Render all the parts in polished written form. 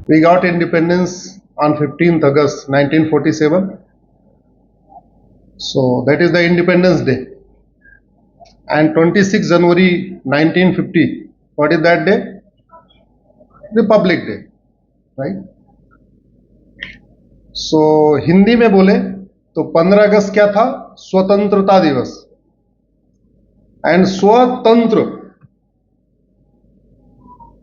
We got independence on 15th August 1947. So that is the Independence Day. And 26 January 1950, what is that day? Republic Day, right? So Hindi में बोले तो 15 अगस्त क्या था? स्वतंत्रता दिवस. And स्वतंत्र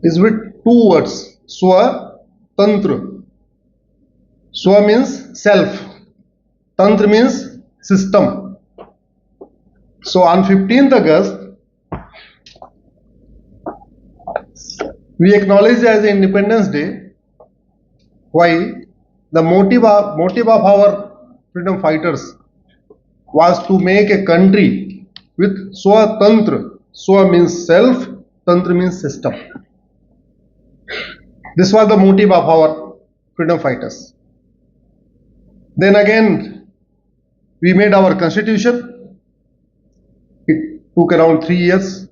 is with two words. Swatantra. Swa means self. Tantra means system. So on 15th August, we acknowledge as Independence Day. Why? The motive of our freedom fighters was to make a country with Swatantra. Swa means self, Tantra means system. This was the motive of our freedom fighters. Then again, we made our constitution. It took around 3 years.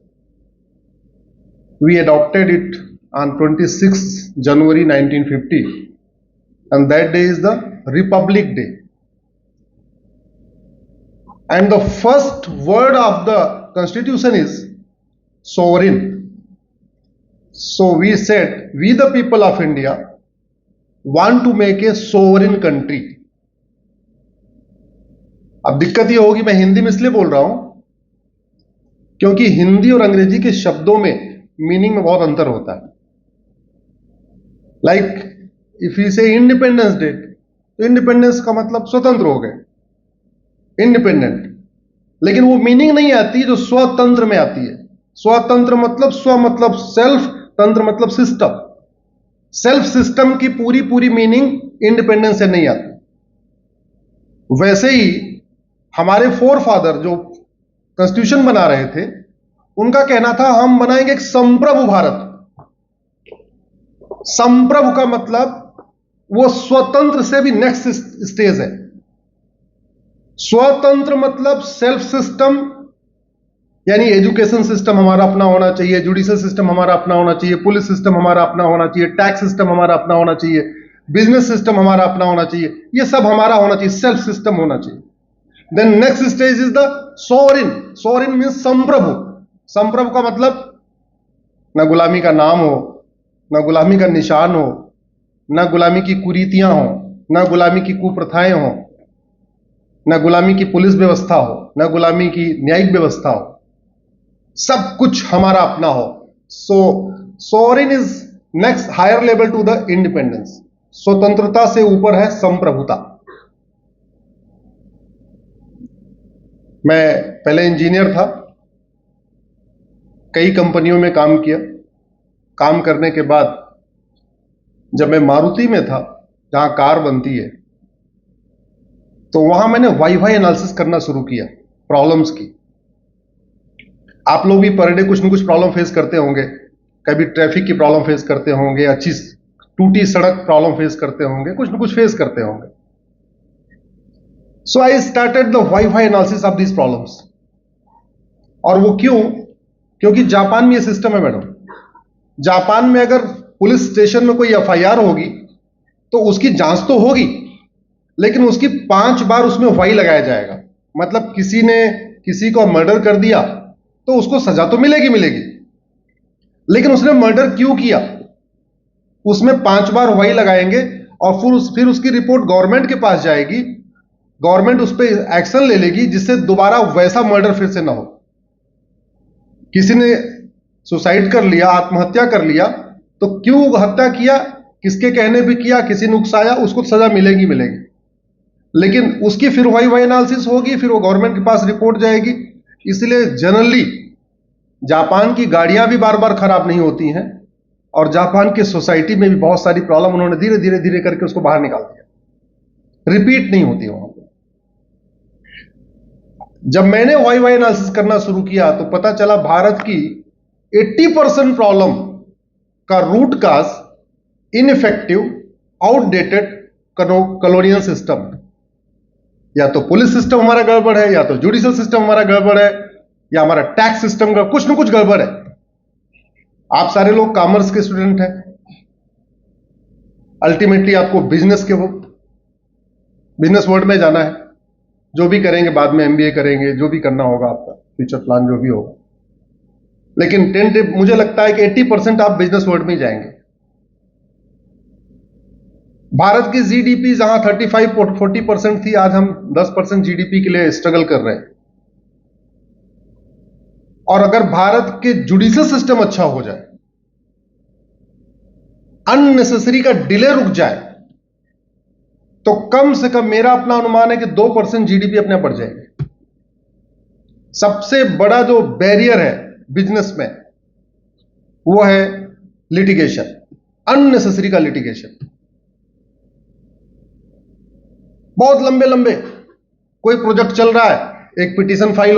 We adopted it on 26 January 1950, and that day is the Republic Day. And the first word of the constitution is sovereign. So we said, we the people of India want to make a sovereign country. अब दिक्कत ये होगी, मैं हिंदी में इसलिए बोल रहा हूं क्योंकि हिंदी और अंग्रेजी के शब्दों में मीनिंग में बहुत अंतर होता है. लाइक इफ यू से इंडिपेंडेंस डे, तो इंडिपेंडेंस का मतलब स्वतंत्र हो गए, इंडिपेंडेंट. लेकिन वो मीनिंग नहीं आती जो स्वतंत्र में आती है. स्वतंत्र मतलब स्व मतलब सेल्फ, तंत्र मतलब सिस्टम. सेल्फ सिस्टम की पूरी मीनिंग इंडिपेंडेंस से नहीं आती. वैसे ही हमारे फोर फादर जो कॉन्स्टिट्यूशन बना रहे थे, उनका कहना था हम बनाएंगे एक संप्रभु भारत. संप्रभु का मतलब वो स्वतंत्र से भी नेक्स्ट स्टेज है. स्वतंत्र मतलब सेल्फ सिस्टम, यानी एजुकेशन सिस्टम हमारा अपना होना चाहिए, जुडिशियल सिस्टम हमारा अपना होना चाहिए, पुलिस सिस्टम हमारा अपना होना चाहिए, टैक्स सिस्टम हमारा अपना होना चाहिए, बिजनेस सिस्टम हमारा अपना होना चाहिए. ये सब हमारा होना चाहिए, सेल्फ सिस्टम होना चाहिए. Then next stage is the sovereign. Sovereign means संप्रभु. संप्रभु का मतलब न गुलामी का नाम हो, न गुलामी का निशान हो, न गुलामी की कुरीतियां हो, न गुलामी की कुप्रथाएं हो, न गुलामी की पुलिस व्यवस्था हो, न गुलामी की न्यायिक व्यवस्था हो. सब कुछ हमारा अपना हो. So sovereign is next higher level to the independence. स्वतंत्रता से ऊपर है संप्रभुता. मैं पहले इंजीनियर था, कई कंपनियों में काम किया. काम करने के बाद जब मैं मारुति में था, जहां कार बनती है, तो वहां मैंने वाईफाई एनालिसिस करना शुरू किया प्रॉब्लम्स की. आप लोग भी पर डे कुछ न कुछ प्रॉब्लम फेस करते होंगे. कभी ट्रैफिक की प्रॉब्लम फेस करते होंगे, अच्छी टूटी सड़क प्रॉब्लम फेस करते होंगे, कुछ न कुछ फेस करते होंगे. So I started the WiFi analysis of these problems. और वो क्यों? क्योंकि जापान में ये सिस्टम है मैडम. जापान में अगर पुलिस स्टेशन में कोई एफआईआर होगी तो उसकी जांच तो होगी, लेकिन उसकी 5 बार उसमें वाई लगाया जाएगा. मतलब किसी ने किसी को मर्डर कर दिया तो उसको सजा तो मिलेगी, लेकिन उसने मर्डर क्यों किया, उसमें 5 बार वाई लगाएंगे. और फिर उसकी रिपोर्ट गवर्नमेंट के पास जाएगी. गवर्नमेंट उस पर एक्शन ले लेगी जिससे दोबारा वैसा मर्डर फिर से ना हो. किसी ने सुसाइड कर लिया, आत्महत्या कर लिया, तो क्यों हत्या किया, किसके कहने पे किया, किसी ने उकसाया, उसको सजा मिलेगी. लेकिन उसकी फिर वाई एनालिसिस होगी, फिर वो गवर्नमेंट के पास रिपोर्ट जाएगी. इसलिए जनरली जापान की गाड़ियां भी बार बार खराब नहीं होती हैं, और जापान की सोसाइटी में भी बहुत सारी प्रॉब्लम उन्होंने धीरे धीरे करके उसको बाहर निकाल दिया. रिपीट नहीं होती वहां पर. जब मैंने वाई एनालिसिस करना शुरू किया तो पता चला भारत की 80% प्रॉब्लम का root cause ineffective, outdated colonial system. या तो पुलिस सिस्टम हमारा गड़बड़ है, या तो जुडिशियल सिस्टम हमारा गड़बड़ है, या हमारा टैक्स सिस्टम का कुछ न कुछ गड़बड़ है. आप सारे लोग कॉमर्स के स्टूडेंट हैं, अल्टीमेटली आपको बिजनेस वर्ल्ड में जाना है, जो भी करेंगे बाद में एमबीए करेंगे, जो भी करना होगा आपका फ्यूचर प्लान जो भी होगा, लेकिन मुझे लगता है कि 80% आप बिजनेस वर्ल्ड में ही जाएंगे। भारत की जीडीपी जहां 35-40% थी, आज हम 10% जीडीपी के लिए स्ट्रगल कर रहे हैं। और अगर भारत के जुडिशियल सिस्टम अच्छा हो जाए, अननेसेसरी का डिले रुक जाए, तो कम से कम मेरा अपना अनुमान है कि 2% जीडीपी अपने बढ़ जाएगी। सबसे बड़ा जो बैरियर है बिजनेस में वो है लिटिगेशन, अननेसेसरी का लिटिगेशन। बहुत लंबे लंबे कोई प्रोजेक्ट चल रहा है, एक पिटीशन फाइल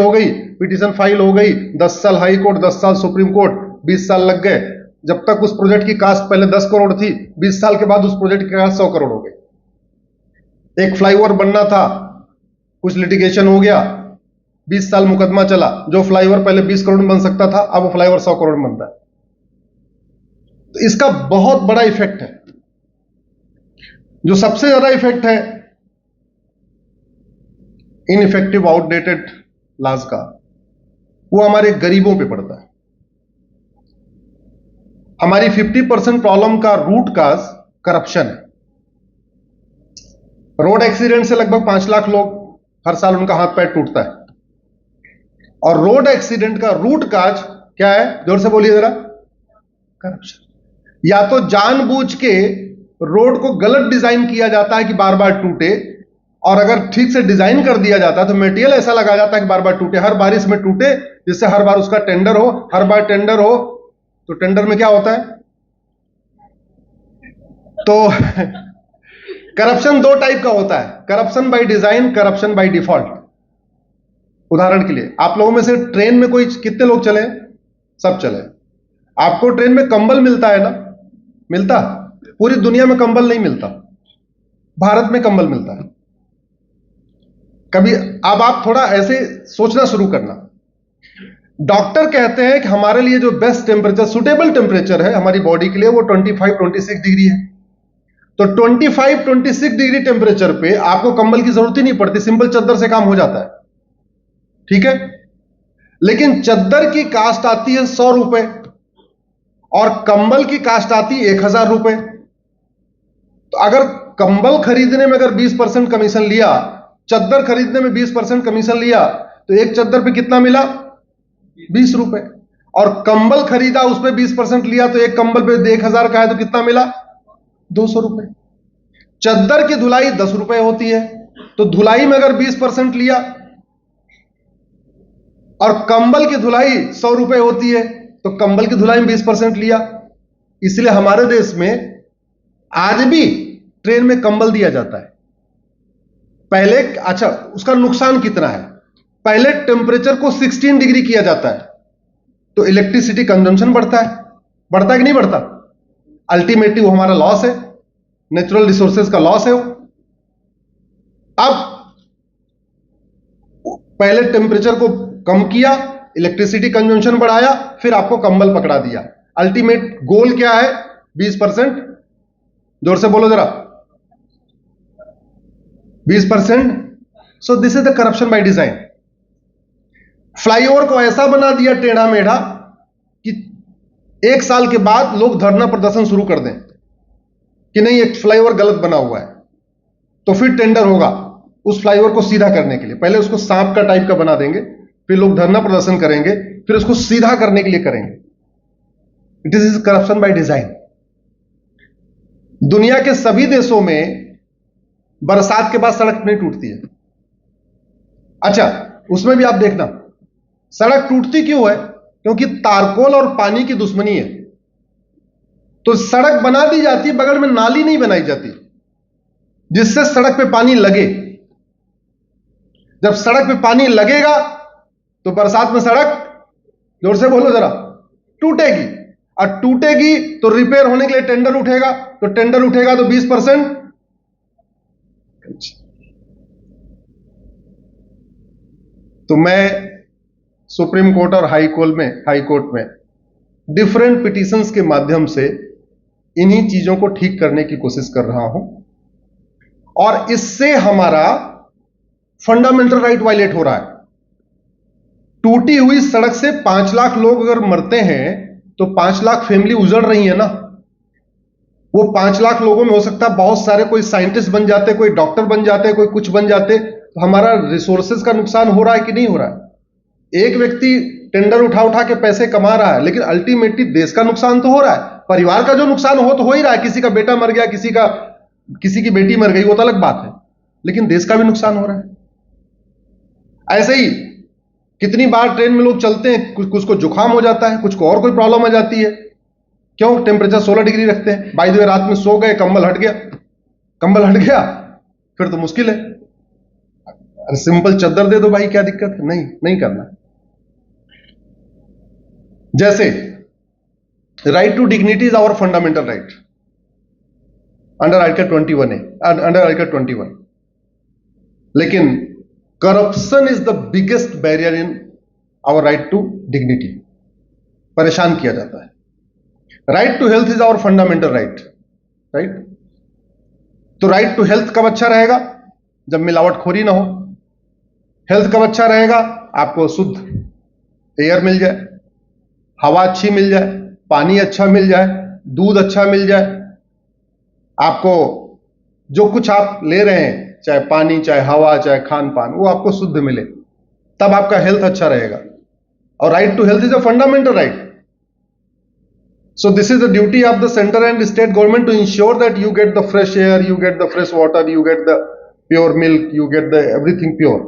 हो गई, 10 साल हाई कोर्ट, 10 साल सुप्रीम कोर्ट, 20 साल लग गए। जब तक उस प्रोजेक्ट की कास्ट पहले 10 करोड़ थी, 20 साल के बाद उस प्रोजेक्ट की कास्ट 100 करोड़ हो गई। एक फ्लाईओवर बनना था, कुछ लिटिगेशन हो गया, 20 साल मुकदमा चला। जो फ्लाईओवर पहले 20 करोड़ में बन सकता था, अब वो फ्लाईओवर 100 करोड़ में बनता है। तो इसका बहुत बड़ा इफेक्ट है। जो सबसे ज्यादा इफेक्ट है इनइफेक्टिव आउटडेटेड लॉज का, वो हमारे गरीबों पे पड़ता है। हमारी 50% प्रॉब्लम का रूट काज करप्शन है। रोड एक्सीडेंट से लगभग 5 लाख लोग हर साल उनका हाथ पैर टूटता है, और रोड एक्सीडेंट का रूट काज क्या है? जोर से बोलिए जरा। करप्शन। या तो जानबूझ के रोड को गलत डिजाइन किया जाता है कि बार बार टूटे, और अगर ठीक से डिजाइन कर दिया जाता है तो मटेरियल ऐसा लगा जाता है कि बार बार टूटे, हर बारिश में टूटे, जिससे हर बार उसका टेंडर हो, हर बार टेंडर हो। तो टेंडर में क्या होता है? तो करप्शन 2 टाइप का होता है, corruption by design, corruption by default. उदाहरण के लिए, आप लोगों में से ट्रेन में कोई कितने लोग चले? सब चले। आपको ट्रेन में कंबल मिलता है ना? मिलता? पूरी दुनिया में कंबल नहीं मिलता, भारत में कंबल मिलता है। कभी अब आप थोड़ा ऐसे सोचना शुरू करना। डॉक्टर कहते हैं कि हमारे लिए जो बेस्ट टेम्परेचर, सुटेबल टेम्परेचर है हमारी बॉडी के लिए, वो 25-26 डिग्री है। तो 25-26 डिग्री टेम्परेचर पे आपको कंबल की जरूरत ही नहीं पड़ती, सिंपल चद्दर से काम हो जाता है। ठीक है? लेकिन चद्दर की कास्ट आती है 100 रुपए, और कंबल की कास्ट आती है 1000 रुपए। तो अगर कंबल खरीदने में अगर 20% कमीशन लिया, चद्दर खरीदने में 20% कमीशन लिया, तो एक चद्दर पे कितना मिला? 20 रुपए। और कंबल खरीदा, उस पे 20% लिया, तो एक कंबल पे 1000 का है, तो कितना मिला? 200 रुपए। चद्दर की धुलाई 10 रुपए होती है, तो धुलाई में अगर 20% लिया, और कंबल की धुलाई 100 रुपए होती है, तो कंबल की धुलाई में 20% लिया। इसलिए हमारे देश में आज भी ट्रेन में कंबल दिया जाता है। पहले, अच्छा, उसका नुकसान कितना है? पहले टेम्परेचर को 16 डिग्री किया जाता है, तो इलेक्ट्रिसिटी कंजम्पशन बढ़ता है कि नहीं बढ़ता? अल्टीमेटली वो हमारा लॉस है, नेचुरल रिसोर्सेज का लॉस है वो। अब पहले टेम्परेचर को कम किया, इलेक्ट्रिसिटी कंजम्पशन बढ़ाया, फिर आपको कंबल पकड़ा दिया। अल्टीमेट गोल क्या है? 20%। जोर से बोलो जरा। 20%। So this is the corruption by design. Flyover को ऐसा बना दिया टेढ़ा मेढ़ा कि 1 साल के बाद लोग धरना प्रदर्शन शुरू कर दें कि नहीं, एक फ्लाईओवर गलत बना हुआ है। तो फिर टेंडर होगा उस फ्लाईओवर को सीधा करने के लिए। पहले उसको सांप का टाइप का बना देंगे, फिर लोग धरना प्रदर्शन करेंगे, फिर उसको सीधा करने के लिए करेंगे। It is corruption by design. दुनिया के सभी देशों में बरसात के बाद सड़क नहीं टूटती है। अच्छा, उसमें भी आप देखना, सड़क टूटती क्यों है? क्योंकि तारकोल और पानी की दुश्मनी है। तो सड़क बना दी जाती है, बगल में नाली नहीं बनाई जाती जिससे सड़क पे पानी लगे। जब सड़क पे पानी लगेगा तो बरसात में सड़क, जोर से बोलो जरा, टूटेगी। और टूटेगी तो रिपेयर होने के लिए टेंडर उठेगा, तो टेंडर उठेगा तो 20%। तो मैं सुप्रीम कोर्ट और हाई कोर्ट में डिफरेंट पिटीशंस के माध्यम से इन्हीं चीजों को ठीक करने की कोशिश कर रहा हूं, और इससे हमारा फंडामेंटल राइट वायलेट हो रहा है। टूटी हुई सड़क से 5 लाख लोग अगर मरते हैं तो 5 लाख फैमिली उजड़ रही है ना। वो 5 लाख लोगों में हो सकता है बहुत सारे, कोई साइंटिस्ट बन जाते, कोई डॉक्टर बन जाते, कोई कुछ बन जाते, तो हमारा रिसोर्सेज का नुकसान हो रहा है कि नहीं हो रहा है। एक व्यक्ति टेंडर उठा उठा के पैसे कमा रहा है, लेकिन अल्टीमेटली देश का नुकसान तो हो रहा है। परिवार का जो नुकसान हो तो हो ही रहा है, किसी का बेटा मर गया, किसी की बेटी मर गई, वो तो अलग बात है, लेकिन देश का भी नुकसान हो रहा है। ऐसे ही कितनी बार ट्रेन में लोग चलते हैं, कुछ को जुकाम हो जाता है, कुछ को और कोई प्रॉब्लम आ जाती है। क्यों? टेम्परेचर 16 डिग्री रखते हैं। बाय द वे, रात में सो गए, कंबल हट गया, फिर तो मुश्किल है। अरे सिंपल चद्दर दे दो भाई, क्या दिक्कत है? नहीं करना। जैसे right to dignity is our fundamental right under article 21A, under article 21। लेकिन corruption is the biggest barrier in our right to dignity. परेशान किया जाता है। Right to health is our fundamental right. तो राइट टू हेल्थ कब अच्छा रहेगा? जब मिलावटखोरी ना हो। हेल्थ कब अच्छा रहेगा? आपको शुद्ध एयर मिल जाए, हवा अच्छी मिल जाए, पानी अच्छा मिल जाए, दूध अच्छा मिल जाए। आपको जो कुछ आप ले रहे हैं, चाहे पानी, चाहे हवा, चाहे खान पान, वो आपको शुद्ध मिले, तब आपका हेल्थ अच्छा रहेगा। और right to health is a fundamental right. So this is the duty of the center and state government to ensure that you get the fresh air, you get the fresh water, you get the pure milk, you get the everything pure.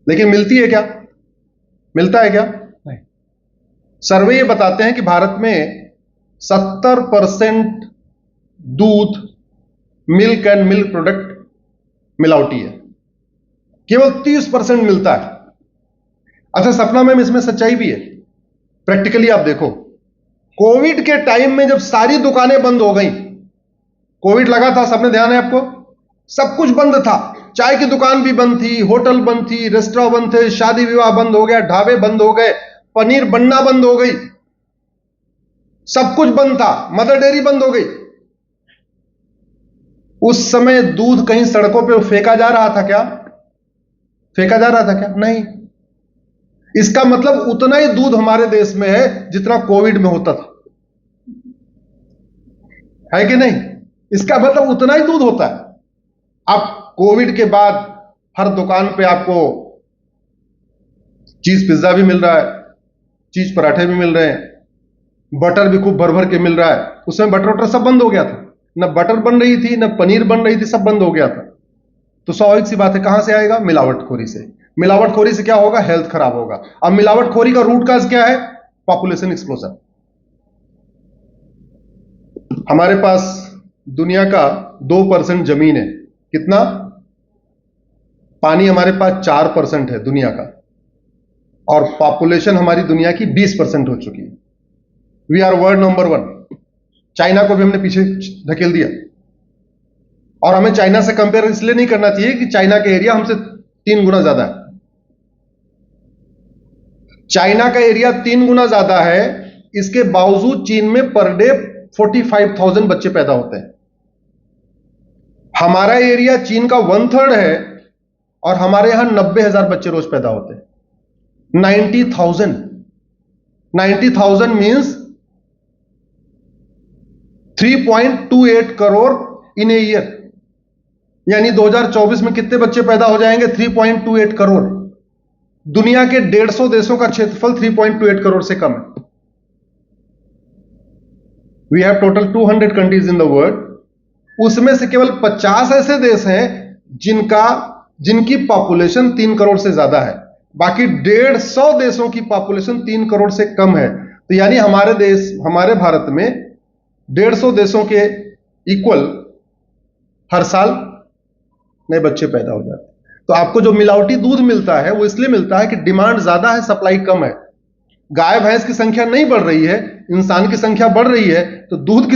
लेकिन मिलती है क्या? मिलता है क्या? नहीं। सर्वे ये बताते हैं कि भारत में 70% दूध, मिल्क एंड मिल्क प्रोडक्ट मिलावटी है, केवल 30% मिलता है। अच्छा सपना मैम, इसमें सच्चाई भी है। प्रैक्टिकली आप देखो, कोविड के टाइम में जब सारी दुकानें बंद हो गई, कोविड लगा था, सबने ध्यान है आपको, सब कुछ बंद था। चाय की दुकान भी बंद थी, होटल बंद थी, रेस्टोरेंट बंद थे, शादी विवाह बंद हो गया, ढाबे बंद हो गए, पनीर बनना बंद हो गई, सब कुछ बंद था, मदर डेयरी बंद हो गई। उस समय दूध कहीं सड़कों पे फेंका जा रहा था क्या? फेंका जा रहा था क्या? नहीं। इसका मतलब उतना ही दूध हमारे देश में है जितना कोविड में होता था, है कि नहीं? इसका मतलब उतना ही दूध होता है। अब कोविड के बाद हर दुकान पे आपको चीज पिज्जा भी मिल रहा है, चीज पराठे भी मिल रहे हैं, बटर भी खूब भर भर के मिल रहा है। उसमें बटर वटर सब बंद हो गया था, न बटर बन रही थी, न पनीर बन रही थी, सब बंद हो गया था। तो स्वाभाविक सी बात है, कहां से आएगा? मिलावटखोरी से। मिलावटखोरी से क्या होगा? हेल्थ खराब होगा। अब मिलावटखोरी का रूट काज क्या है? Population explosion. हमारे पास दुनिया का 2% जमीन है। कितना? पानी हमारे पास 4% है दुनिया का, और पॉपुलेशन हमारी दुनिया की 20% हो चुकी है। We are world number 1। China को भी हमने पीछे धकेल दिया, और हमें चाइना से कंपेयर इसलिए नहीं करना चाहिए कि चाइना का एरिया हमसे 3 गुना ज्यादा है। चाइना का एरिया 3 गुना ज्यादा है, इसके बावजूद चीन में पर डे 45,000 बच्चे पैदा होते हैं। हमारा एरिया चीन का 1/3 है, और हमारे यहां 90,000 बच्चे रोज पैदा होते हैं। 90,000 means 3.28 crore in a year. यानी 2024 में कितने बच्चे पैदा हो जाएंगे? 3.28 करोड़। दुनिया के 150 देशों का क्षेत्रफल 3.28 करोड़ से कम है। We have total 200 countries in the world. उसमें से केवल 50 ऐसे देश हैं जिनकी पॉपुलेशन 3 करोड़ से ज्यादा है। बाकी 150 देशों की पॉपुलेशन 3 करोड़ से कम है। तो यानी हमारे भारत में 150 देशों के इक्वल हर साल नए बच्चे पैदा हो जाते हैं। तो आपको जो मिलावटी दूध मिलता है वो इसलिए मिलता है कि डिमांड ज्यादा है, सप्लाई कम है। गाय भैंस की संख्या नहीं बढ़ रही है, इंसान की संख्या बढ़ रही है, तो दूध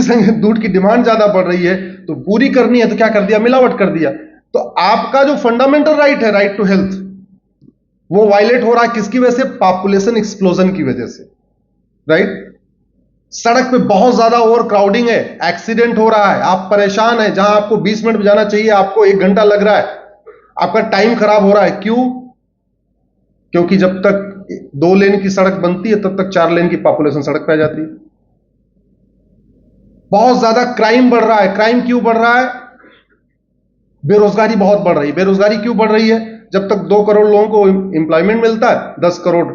की डिमांड ज्यादा बढ़ रही है, तो पूरी करनी है तो क्या कर दिया? मिलावट कर दिया। तो आपका जो फंडामेंटल राइट है, राइट टू हेल्थ, वो वायलेट हो रहा है। किसकी वजह से? पॉपुलेशन एक्सप्लोजन की वजह से। राइट? सड़क पे बहुत ज्यादा ओवर क्राउडिंग है, एक्सीडेंट हो रहा है, आप परेशान हैं, जहां आपको 20 मिनट में जाना चाहिए आपको 1 घंटा लग रहा है, आपका टाइम खराब हो रहा है। क्यों? क्योंकि जब तक 2 लेन की सड़क बनती है तब तक 4 लेन की पॉपुलेशन सड़क पे आ जाती है। बहुत ज्यादा क्राइम बढ़ रहा है। क्राइम क्यों बढ़ रहा है? बेरोजगारी बहुत बढ़ रही है। बेरोजगारी क्यों बढ़ रही है? जब तक 2 करोड़ लोगों को एम्प्लॉयमेंट मिलता है, 10 करोड़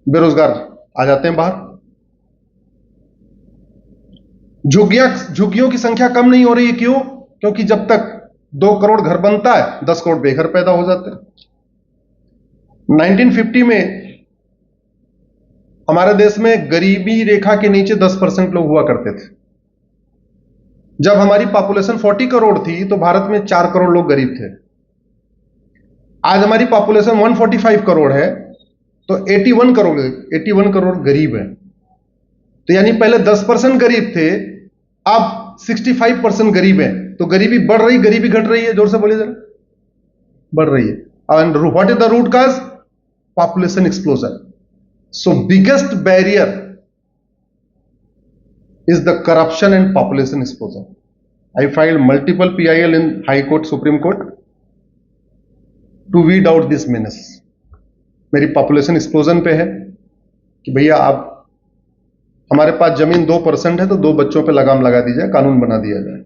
बेरोजगार आ जाते हैं बाहर। झुग्गियों की संख्या कम नहीं हो रही है। क्यों? क्योंकि जब तक 2 करोड़ घर बनता है, 10 करोड़ बेघर पैदा हो जाते हैं। 1950 में हमारे देश में गरीबी रेखा के नीचे 10% लोग हुआ करते थे। जब हमारी पॉपुलेशन 40 करोड़ थी तो भारत में 4 करोड़ लोग गरीब थे। आज हमारी पॉपुलेशन 145 करोड़ है तो 81 करोड़ गरीब है। तो यानी पहले 10% गरीब थे, अब 65% गरीब है। तो गरीबी बढ़ रही, गरीबी घट रही है। जोर से बोलिए जरा। बढ़ रही है। And what is the root cause? Population explosion. So biggest barrier is the corruption and population explosion. I filed multiple PIL in High Court, Supreme Court to weed out this menace. मेरी population explosion पे है कि भैया आप, हमारे पास जमीन 2% है तो 2 बच्चों पे लगाम लगा दी जाए, कानून बना दिया जाए।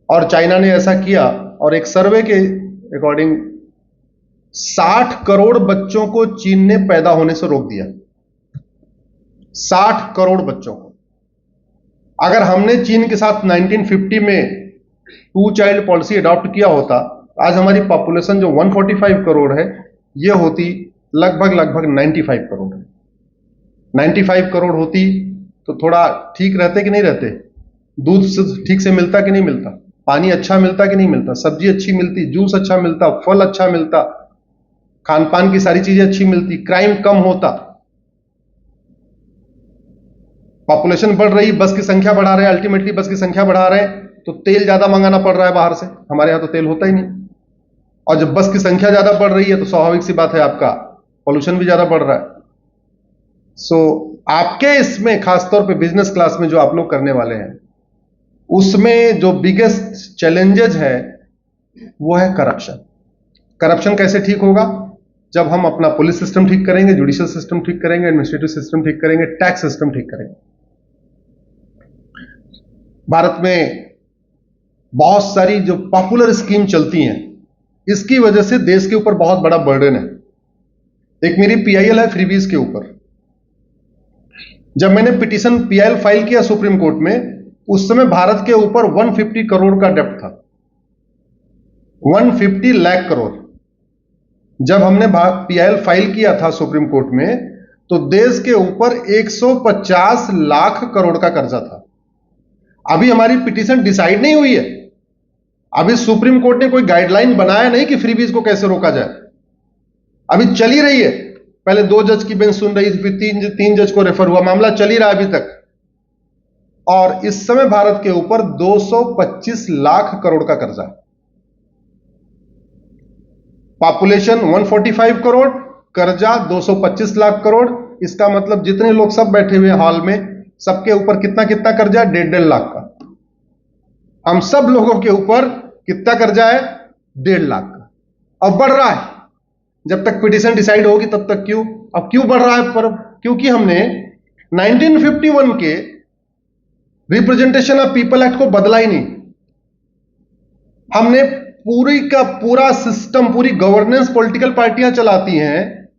और चाइना ने ऐसा किया और एक सर्वे के अकॉर्डिंग 60 करोड़ बच्चों को चीन ने पैदा होने से रोक दिया। 60 करोड़ बच्चों को। अगर हमने चीन के साथ 1950 में 2 चाइल्ड पॉलिसी अडॉप्ट किया होता, आज हमारी पॉपुलेशन जो 145 करोड़ है, यह होती लगभग 95 करोड़ है। 95 करोड़ होती तो थोड़ा ठीक रहते कि नहीं रहते? दूध ठीक से मिलता कि नहीं मिलता? पानी अच्छा मिलता कि नहीं मिलता? सब्जी अच्छी मिलती, जूस अच्छा मिलता, फल अच्छा मिलता, खान पान की सारी चीजें अच्छी मिलती, क्राइम कम होता। पॉपुलेशन बढ़ रही, बस की संख्या बढ़ा रहे हैं, अल्टीमेटली बस की संख्या बढ़ा रहे हैं तो तेल ज्यादा मंगाना पड़ रहा है बाहर से। हमारे यहां तो तेल होता ही नहीं। और जब बस की संख्या ज्यादा बढ़ रही है तो स्वाभाविक सी बात है आपका पॉल्यूशन भी ज्यादा बढ़ रहा है। सो आपके इसमें खासतौर पे बिजनेस क्लास में जो आप लोग करने वाले हैं, उसमें जो बिगेस्ट चैलेंजेस है वो है करप्शन। करप्शन कैसे ठीक होगा? जब हम अपना पुलिस सिस्टम ठीक करेंगे, जुडिशियल सिस्टम ठीक करेंगे, एडमिनिस्ट्रेटिव सिस्टम ठीक करेंगे, टैक्स सिस्टम ठीक करेंगे। भारत में बहुत सारी जो पॉपुलर स्कीम चलती हैं, इसकी वजह से देश के ऊपर बहुत बड़ा बर्डन है। एक मेरी पीआईएल है फ्रीबीज के ऊपर। जब मैंने पिटीशन पीआईएल फाइल किया सुप्रीम कोर्ट में, उस समय भारत के ऊपर 150 करोड़ का डेप्ट था। 150 लाख करोड़। जब हमने पीआईएल फाइल किया था सुप्रीम कोर्ट में तो देश के ऊपर 150 लाख करोड़ का कर्जा था। अभी हमारी पिटीशन डिसाइड नहीं हुई है। अभी सुप्रीम कोर्ट ने कोई गाइडलाइन बनाया नहीं कि फ्रीबीज को कैसे रोका जाए। अभी चली रही है। पहले 2 जज की बेंच सुन रही थी, फिर 3 जज को रेफर हुआ, मामला चल ही रहा है अभी तक। और इस समय भारत के ऊपर 225 लाख करोड़ का कर्जा है। पॉपुलेशन 145 करोड़, कर्जा 225 लाख करोड़। इसका मतलब जितने लोग सब बैठे हुए हॉल में, सबके ऊपर कितना कितना कर्जा है? 1.5 लाख का। हम सब लोगों के ऊपर कितना कर्जा है? 1.5 लाख का। अब बढ़ रहा है। जब तक पिटीशन डिसाइड होगी तब तक क्यों? अब क्यों बढ़ रहा है? पर क्योंकि हमने 1951 के रिप्रेजेंटेशन ऑफ पीपल एक्ट को बदला ही नहीं। हमने पूरी का पूरा सिस्टम, पूरी गवर्नेंस पॉलिटिकल पार्टियां चलाती हैं,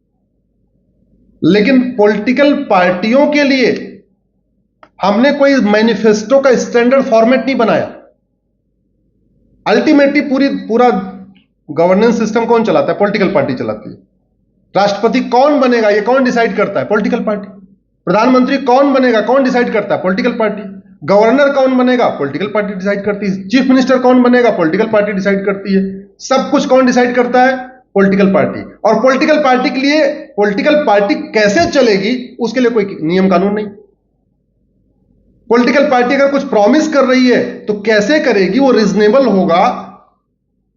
लेकिन पॉलिटिकल पार्टियों के लिए हमने कोई मैनिफेस्टो का स्टैंडर्ड फॉर्मेट नहीं बनाया। अल्टीमेटली पूरा गवर्नेंस सिस्टम कौन चलाता है? पॉलिटिकल पार्टी चलाती है। राष्ट्रपति कौन बनेगा, ये कौन डिसाइड करता है? Political party. प्रधानमंत्री कौन बनेगा, कौन डिसाइड करता है? Political party. गवर्नर कौन बनेगा? पॉलिटिकल पार्टी डिसाइड करती है। चीफ मिनिस्टर कौन बनेगा? पॉलिटिकल पार्टी डिसाइड करती है। सब कुछ कौन डिसाइड करता है? Political party. और पॉलिटिकल पार्टी के लिए, पॉलिटिकल पार्टी कैसे चलेगी उसके लिए कोई नियम कानून नहीं। पॉलिटिकल पार्टी अगर कुछ प्रॉमिस कर रही है तो कैसे करेगी, वो रीजनेबल होगा,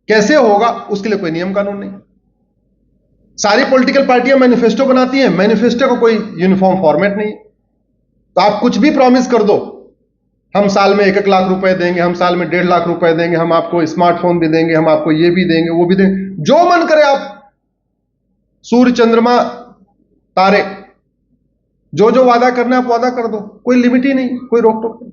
कैसे होगा, उसके लिए कोई नियम कानून नहीं। सारी पॉलिटिकल पार्टियां मैनिफेस्टो बनाती हैं, मैनिफेस्टो का कोई यूनिफॉर्म फॉर्मेट नहीं। तो आप कुछ भी प्रॉमिस कर दो, हम साल में 1-1 लाख रुपए देंगे, हम साल में 1.5 लाख रुपए देंगे, हम आपको स्मार्टफोन भी देंगे, हम आपको ये भी देंगे, वो भी देंगे, जो मन करे आप, सूर्य चंद्रमा तारे, जो जो वादा करना है आप वादा कर दो, कोई लिमिट ही नहीं, कोई रोक टोक नहीं।